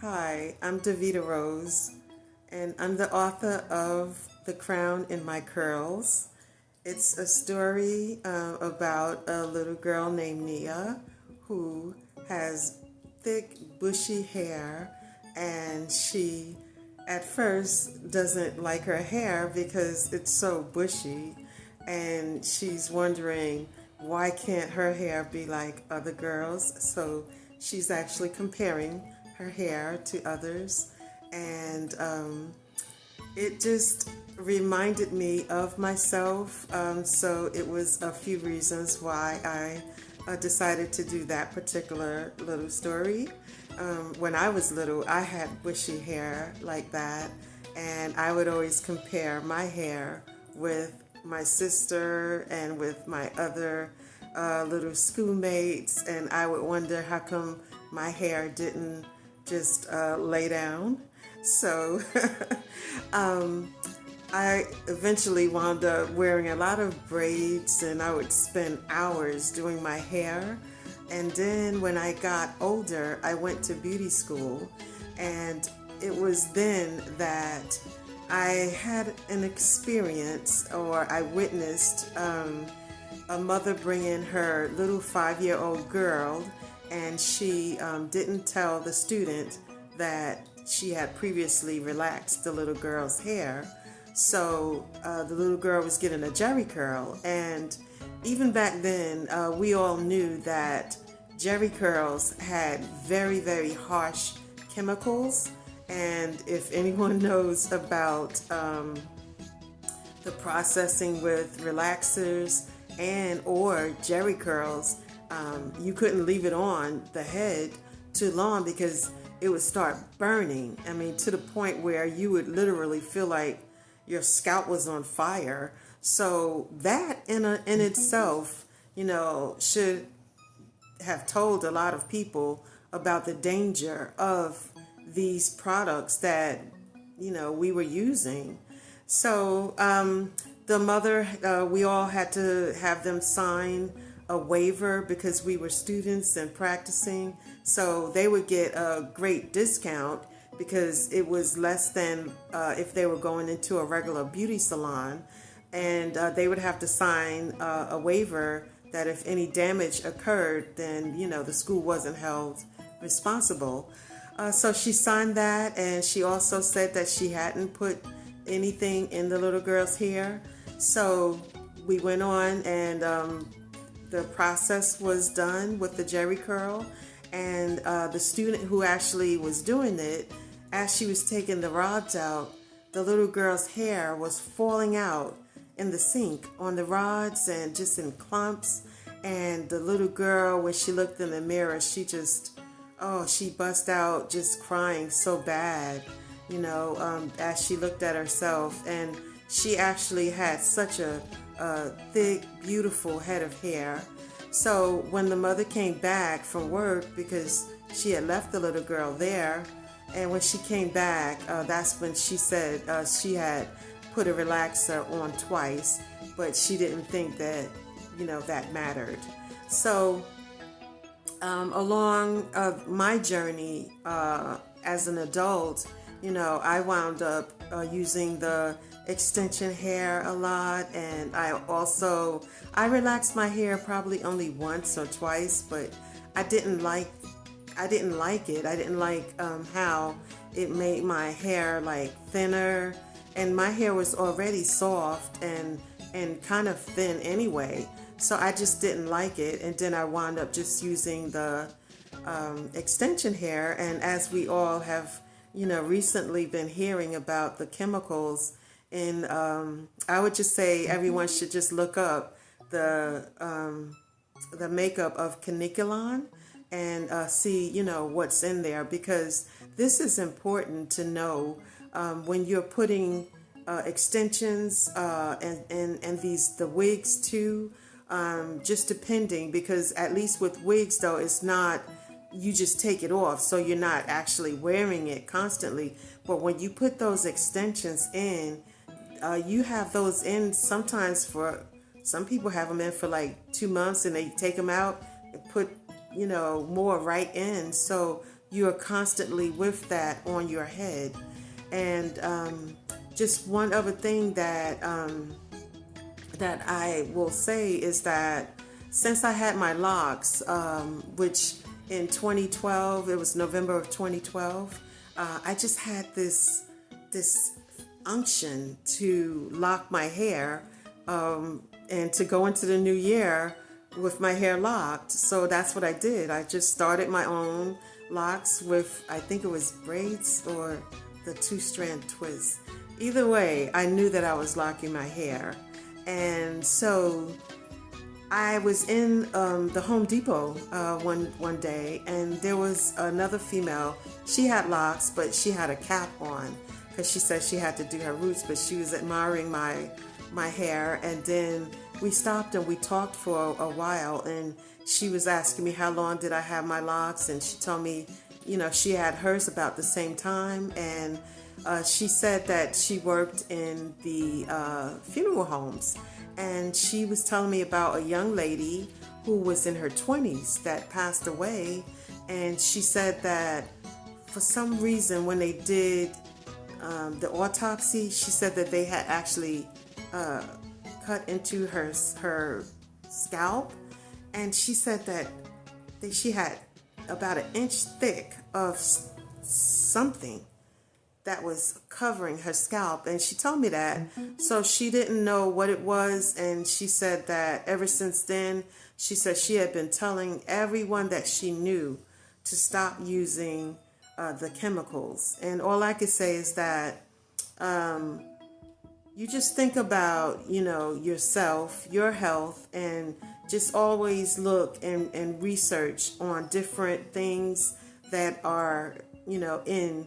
Hi, I'm Davita Rose, and I'm the author of The Crown in My Curls. It's a story about a little girl named Nia who has thick, bushy hair, and she at first doesn't like her hair because it's so bushy, and she's wondering why can't her hair be like other girls. So she's actually comparing her hair to others, and it just reminded me of myself. So it was a few reasons why I decided to do that particular little story. When I was little, I had bushy hair like that, and I would always compare my hair with my sister and with my other little schoolmates, and I would wonder how come my hair didn't just lay down. So I eventually wound up wearing a lot of braids, and I would spend hours doing my hair. And then when I got older, I went to beauty school, and it was then that I had an experience, or I witnessed a mother bring in her little 5-year-old girl, and she didn't tell the student that she had previously relaxed the little girl's hair. So the little girl was getting a jerry curl. And even back then, we all knew that jerry curls had very, very harsh chemicals. And if anyone knows about the processing with relaxers and or jerry curls, you couldn't leave it on the head too long because it would start burning. I mean, to the point where you would literally feel like your scalp was on fire. So that in itself, should have told a lot of people about the danger of these products that we were using. So the mother, we all had to have them sign a waiver because we were students and practicing. So they would get a great discount because it was less than if they were going into a regular beauty salon. And they would have to sign a waiver that if any damage occurred, then, the school wasn't held responsible. So she signed that, and she also said that she hadn't put anything in the little girl's hair. So we went on, and the process was done with the jerry curl. And the student who actually was doing it, as she was taking the rods out, the little girl's hair was falling out in the sink on the rods and just in clumps. And the little girl, when she looked in the mirror, she bust out just crying so bad, as she looked at herself. And she actually had such a thick, beautiful head of hair. So when the mother came back from work, because she had left the little girl there, and when she came back, that's when she said she had put a relaxer on twice, but she didn't think that, that mattered. So along my journey as an adult, I wound up using the extension hair a lot, and I relaxed my hair probably only once or twice, but I didn't like it. I didn't like how it made my hair like thinner, and my hair was already soft and kind of thin anyway. So I just didn't like it, and then I wound up just using the extension hair. And as we all have, recently been hearing about the chemicals in, I would just say everyone should just look up the makeup of caniculon and see, what's in there, because this is important to know when you're putting extensions and the wigs too. Just depending, because at least with wigs though, it's not, you just take it off, so you're not actually wearing it constantly. But when you put those extensions in, you have those in sometimes for, some people have them in for like 2 months, and they take them out and put, more right in. So you are constantly with that on your head. And just one other thing that that I will say is that since I had my locks, which in 2012, it was November of 2012, I just had this unction to lock my hair, and to go into the new year with my hair locked. So that's what I did. I just started my own locks with, I think it was braids or the 2-strand twist. Either way, I knew that I was locking my hair. And so I was in the Home Depot one day, and there was another female. She had locks, but she had a cap on because she said she had to do her roots, but she was admiring my hair. And then we stopped and we talked for a while, and she was asking me how long did I have my locks, and she told me, she had hers about the same time. And she said that she worked in the funeral homes, and she was telling me about a young lady who was in her 20s that passed away. And she said that for some reason when they did the autopsy, she said that they had actually cut into her scalp, and she said that she had about 1 inch thick of something that was covering her scalp, and she told me that. So she didn't know what it was, and she said that ever since then, she said she had been telling everyone that she knew to stop using the chemicals. And all I could say is that you just think about, yourself, your health, and just always look and research on different things that are, in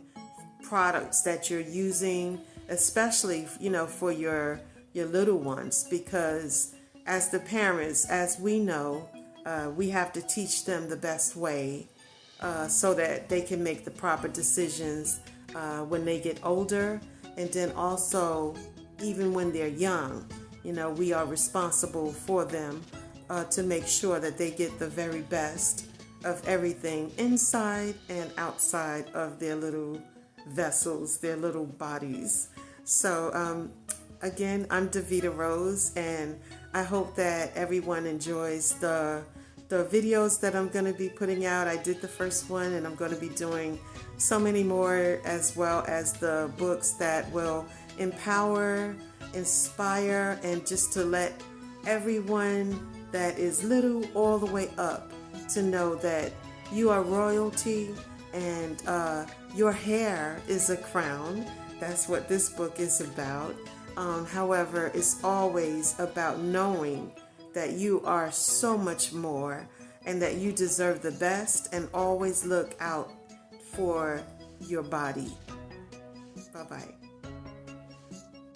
products that you're using, especially, for your little ones, because as the parents, as we know, we have to teach them the best way so that they can make the proper decisions when they get older. And then also, even when they're young, we are responsible for them to make sure that they get the very best of everything inside and outside of their little vessels, their little bodies. So again, I'm Davita Rose, and I hope that everyone enjoys the videos that I'm going to be putting out. I did the first one, and I'm going to be doing so many more, as well as the books that will empower, inspire, and just to let everyone that is little all the way up to know that you are royalty, and your hair is a crown. That's what this book is about. However, it's always about knowing that you are so much more, and that you deserve the best, and always look out for your body. Bye-bye.